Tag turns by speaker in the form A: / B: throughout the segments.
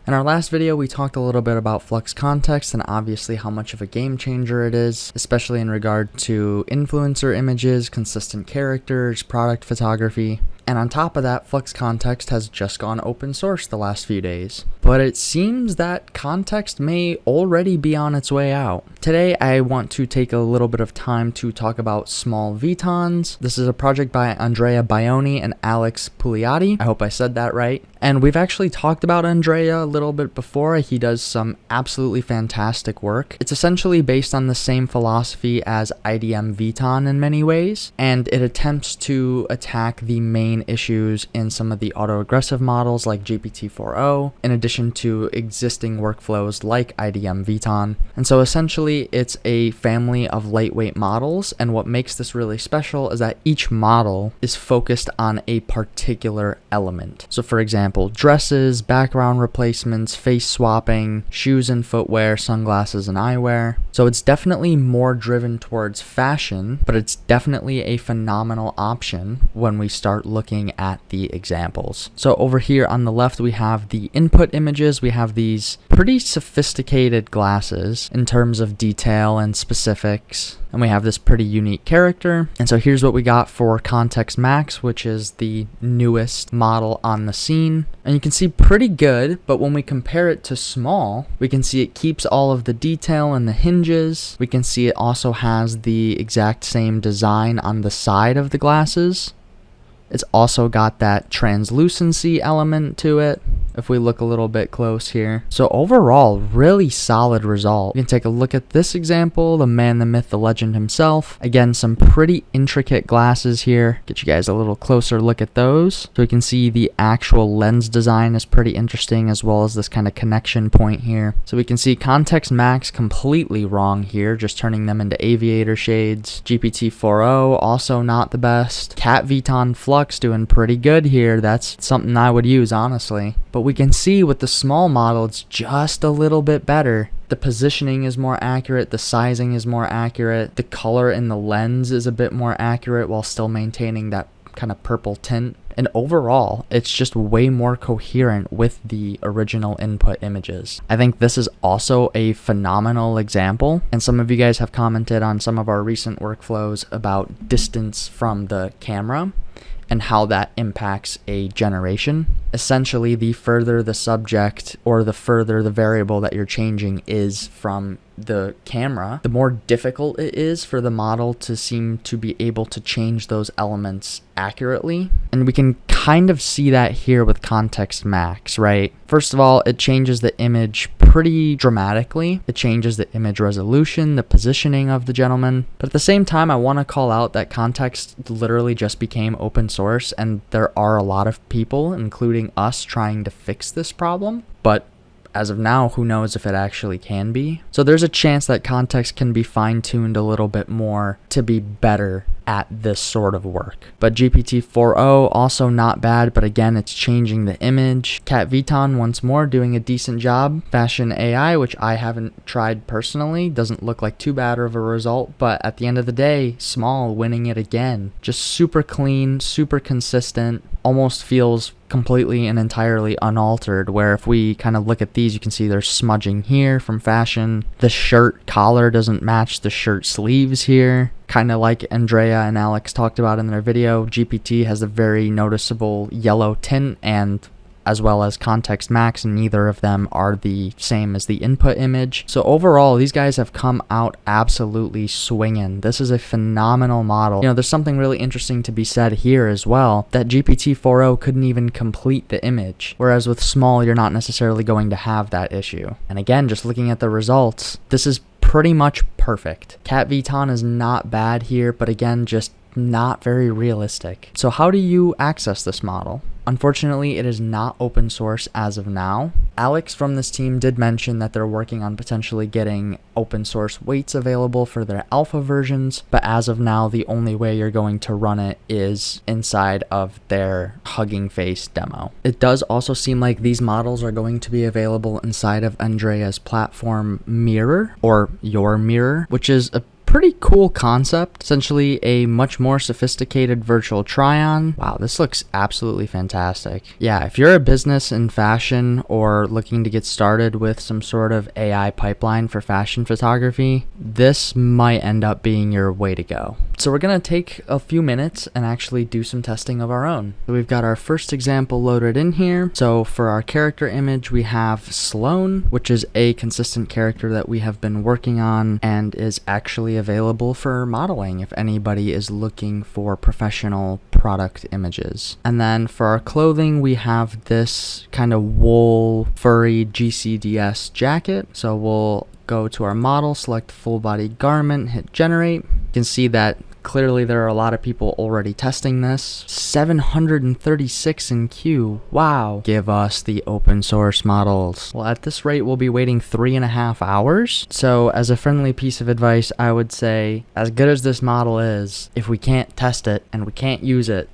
A: In our last video, we talked a little bit about Flux Kontext and obviously how much of a game changer it is, especially in regard to influencer images, consistent characters, product photography. And on top of that, Flux Kontext has just gone open source the last few days. But it seems that Kontext may already be on its way out. Today, I want to take a little bit of time to talk about Sm4ll VTONs. This is a project by Andrea Baioni and Alex Puliatti. I hope I said that right. And we've actually talked about Andrea a little bit before. He does some absolutely fantastic work. It's essentially based on the same philosophy as IDM Vton in many ways, and it attempts to attack the main issues in some of the autoregressive models like GPT-4o, in addition to existing workflows like IDM Vton. And so essentially it's a family of lightweight models, and what makes this really special is that each model is focused on a particular element. So for example, dresses, background replacements, face swapping, shoes and footwear, sunglasses and eyewear. So it's definitely more driven towards fashion, but it's definitely a phenomenal option when we start looking at the examples. So over here on the left, we have the input images. We have these pretty sophisticated glasses in terms of detail and specifics. And we have this pretty unique character. And so here's what we got for Kontext Max, which is the newest model on the scene. And you can see pretty good, but when we compare it to Sm4ll, we can see it keeps all of the detail and the hinges. We can see it also has the exact same design on the side of the glasses. It's also got that translucency element to it, if we look a little bit close here. So overall, really solid result. You can take a look at this example, the man, the myth, the legend himself. Again, some pretty intricate glasses here. Get you guys a little closer look at those. So we can see the actual lens design is pretty interesting, as well as this kind of connection point here. So we can see Kontext Max completely wrong here, just turning them into aviator shades. GPT-4o also not the best. Cat Vton Flux doing pretty good here. That's something I would use, honestly. But we can see with the Sm4ll model, it's just a little bit better. The positioning is more accurate, the sizing is more accurate, the color in the lens is a bit more accurate while still maintaining that kind of purple tint. And overall, it's just way more coherent with the original input images. I think this is also a phenomenal example. And some of you guys have commented on some of our recent workflows about distance from the camera and how that impacts a generation. Essentially, the further the subject or the further the variable that you're changing is from the camera, the more difficult it is for the model to seem to be able to change those elements accurately. And we can kind of see that here with Kontext Max, right? First of all, it changes the image pretty dramatically. It changes the image resolution, the positioning of the gentleman. But at the same time, I want to call out that Kontext literally just became open source, and there are a lot of people, including us, trying to fix this problem. But as of now, who knows if it actually can be. So there's a chance that Kontext can be fine-tuned a little bit more to be better at this sort of work. But GPT-4o also not bad, but again, it's changing the image. Cat Vton once more doing a decent job. Fashion AI, which I haven't tried personally, doesn't look like too bad of a result, but at the end of the day, Sm4ll winning it again. Just super clean, super consistent, almost feels completely and entirely unaltered, where if we kind of look at these, you can see there's smudging here from fashion. The shirt collar doesn't match the shirt sleeves here. Kind of like Andrea and Alex talked about in their video, GPT has a very noticeable yellow tint, and as well as Kontext Max, and neither of them are the same as the input image. So overall, these guys have come out absolutely swinging. This is a phenomenal model. You know, there's something really interesting to be said here as well, that GPT-4o couldn't even complete the image, whereas with Sm4ll, you're not necessarily going to have that issue. And again, just looking at the results, this is pretty much perfect. Cat Vton is not bad here, but again, just not very realistic. So how do you access this model? Unfortunately, it is not open source as of now. Alex from this team did mention that they're working on potentially getting open source weights available for their alpha versions, but as of now, the only way you're going to run it is inside of their Hugging Face demo. It does also seem like these models are going to be available inside of Andrea's platform Mirror, or Your Mirror, which is a pretty cool concept. Essentially a much more sophisticated virtual try-on. Wow, this looks absolutely fantastic. Yeah, if you're a business in fashion or looking to get started with some sort of AI pipeline for fashion photography, this might end up being your way to go. So we're gonna take a few minutes and actually do some testing of our own. So we've got our first example loaded in here. So for our character image, we have Sloan, which is a consistent character that we have been working on and is actually available for modeling if anybody is looking for professional product images. And then for our clothing, we have this kind of wool furry GCDS jacket. So we'll go to our model, select full body garment, hit generate. You can see that clearly there are a lot of people already testing this. 736 in queue. Wow. Give us the open source models. Well, at this rate, we'll be waiting 3.5 hours. So as a friendly piece of advice, I would say, as good as this model is, if we can't test it and we can't use it,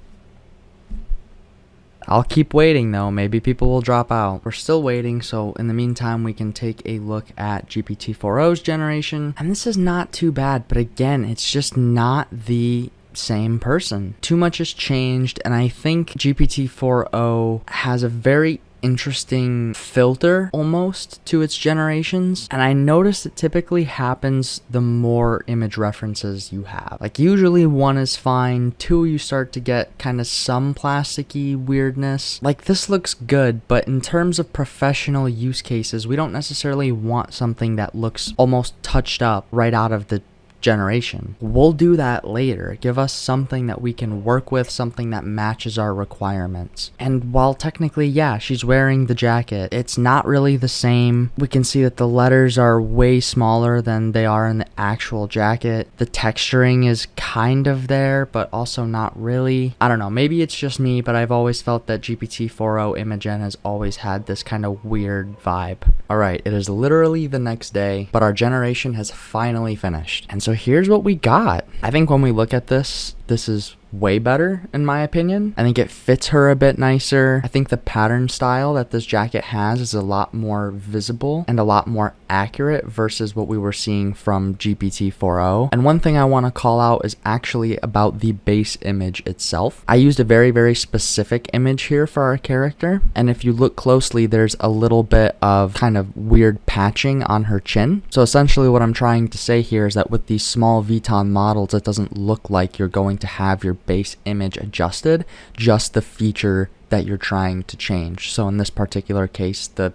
A: I'll keep waiting though, maybe people will drop out. We're still waiting, so in the meantime we can take a look at GPT-4o's generation. And this is not too bad, but again, it's just not the same person. Too much has changed, and I think GPT-4o has a very interesting filter almost to its generations, and I noticed it typically happens the more image references you have. Like usually 1 is fine, 2 you start to get kind of some plasticky weirdness. Like this looks good, but in terms of professional use cases, we don't necessarily want something that looks almost touched up right out of the generation. We'll do that later. Give us something that we can work with, something that matches our requirements. And while technically, yeah, she's wearing the jacket, it's not really the same. We can see that the letters are way smaller than they are in the actual jacket. The texturing is kind of there, but also not really. I don't know, maybe it's just me, but I've always felt that GPT-4o Imagen has always had this kind of weird vibe. Alright, it is literally the next day, but our generation has finally finished. And so here's what we got. I think when we look at this, this is way better in my opinion. I think it fits her a bit nicer. I think the pattern style that this jacket has is a lot more visible and a lot more accurate versus what we were seeing from GPT-4o. And one thing I want to call out is actually about the base image itself. I used a very, very specific image here for our character, and if you look closely, there's a little bit of kind of weird patching on her chin. So essentially what I'm trying to say here is that with these small Vton models, it doesn't look like you're going to have your base image adjusted, just the feature that you're trying to change. So in this particular case, the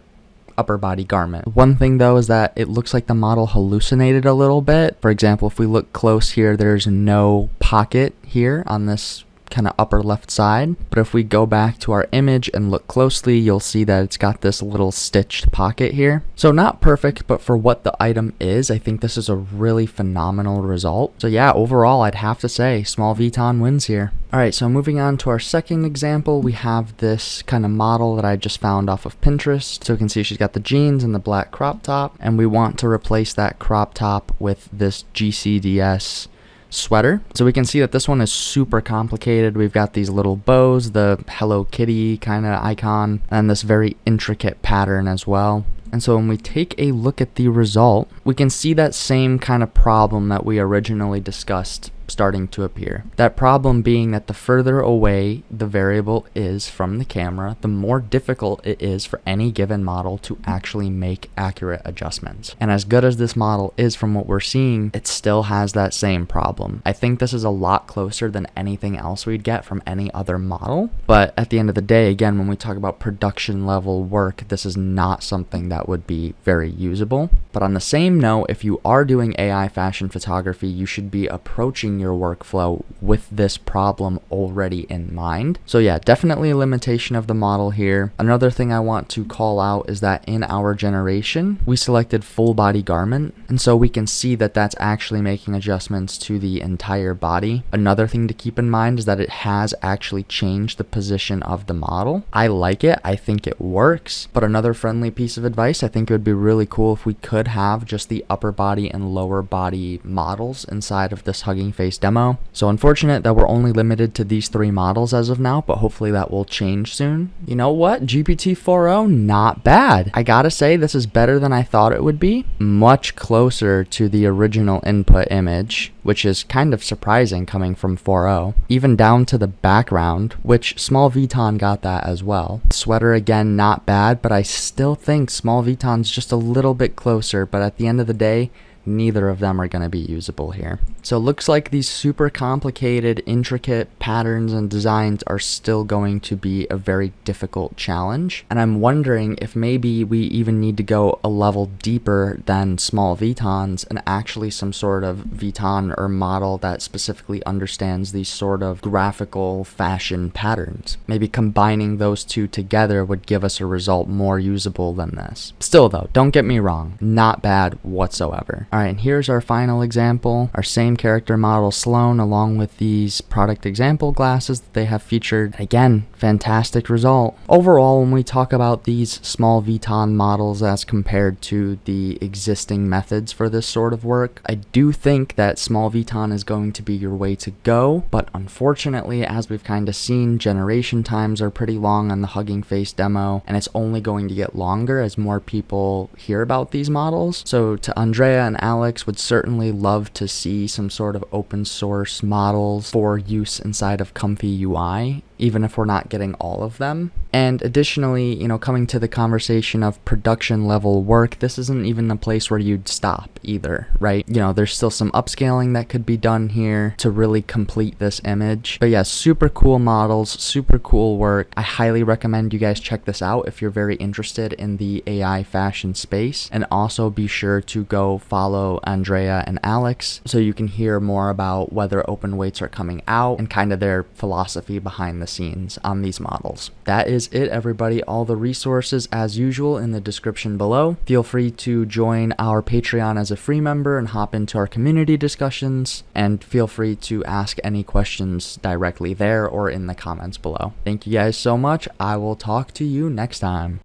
A: upper body garment. One thing though is that it looks like the model hallucinated a little bit. For example, if we look close here, there's no pocket here on this kind of upper left side, but if we go back to our image and look closely, you'll see that it's got this little stitched pocket here. So not perfect, but for what the item is, I think this is a really phenomenal result. So yeah, overall I'd have to say Small Vton wins here. Alright, so moving on to our second example, we have this kind of model that I just found off of Pinterest. So you can see she's got the jeans and the black crop top, and we want to replace that crop top with this GCDS sweater. So we can see that this one is super complicated. We've got these little bows, the Hello Kitty kind of icon, and this very intricate pattern as well. And so when we take a look at the result, we can see that same kind of problem that we originally discussed starting to appear. That problem being that the further away the variable is from the camera, the more difficult it is for any given model to actually make accurate adjustments. And as good as this model is from what we're seeing, it still has that same problem. I think this is a lot closer than anything else we'd get from any other model. But at the end of the day, again, when we talk about production level work, this is not something that would be very usable. But on the same note, if you are doing AI fashion photography, you should be approaching your workflow with this problem already in mind. So yeah, definitely a limitation of the model here. Another thing I want to call out is that in our generation, we selected full body garment, and so we can see that that's actually making adjustments to the entire body. Another thing to keep in mind is that it has actually changed the position of the model. I like it, I think it works, but another friendly piece of advice, I think it would be really cool if we could have just the upper body and lower body models inside of this Hugging Face face demo. So unfortunate that we're only limited to these 3 models as of now, but hopefully that will change soon. You know what? GPT-4o, not bad. I gotta say, this is better than I thought it would be. Much closer to the original input image, which is kind of surprising coming from 4o. Even down to the background, which Sm4ll VTON got that as well. Sweater again, not bad, but I still think Sm4ll VTON's just a little bit closer, but at the end of the day, neither of them are going to be usable here. So it looks like these super complicated, intricate patterns and designs are still going to be a very difficult challenge. And I'm wondering if maybe we even need to go a level deeper than Sm4ll VTONs and actually some sort of VTON or model that specifically understands these sort of graphical fashion patterns. Maybe combining those two together would give us a result more usable than this. Still though, don't get me wrong, not bad whatsoever. Alright, and here's our final example. Our same character model Sloan along with these product example glasses that they have featured. Again, fantastic result. Overall, when we talk about these Sm4ll VTON models as compared to the existing methods for this sort of work, I do think that Sm4ll VTON is going to be your way to go, but unfortunately, as we've kind of seen, generation times are pretty long on the Hugging Face demo, and it's only going to get longer as more people hear about these models. So to Andrea and Alex, would certainly love to see some sort of open source models for use inside of Comfy UI, even if we're not getting all of them. And additionally, you know, coming to the conversation of production level work, this isn't even a place where you'd stop either, right? You know, there's still some upscaling that could be done here to really complete this image. But yeah, super cool models, super cool work. I highly recommend you guys check this out if you're very interested in the AI fashion space. And also be sure to go follow Andrea and Alex so you can hear more about whether open weights are coming out and kind of their philosophy behind the scenes on these models. That is it, everybody. All the resources as usual in the description below. Feel free to join our Patreon as a free member and hop into our community discussions, and feel free to ask any questions directly there or in the comments below. Thank you guys so much. I will talk to you next time.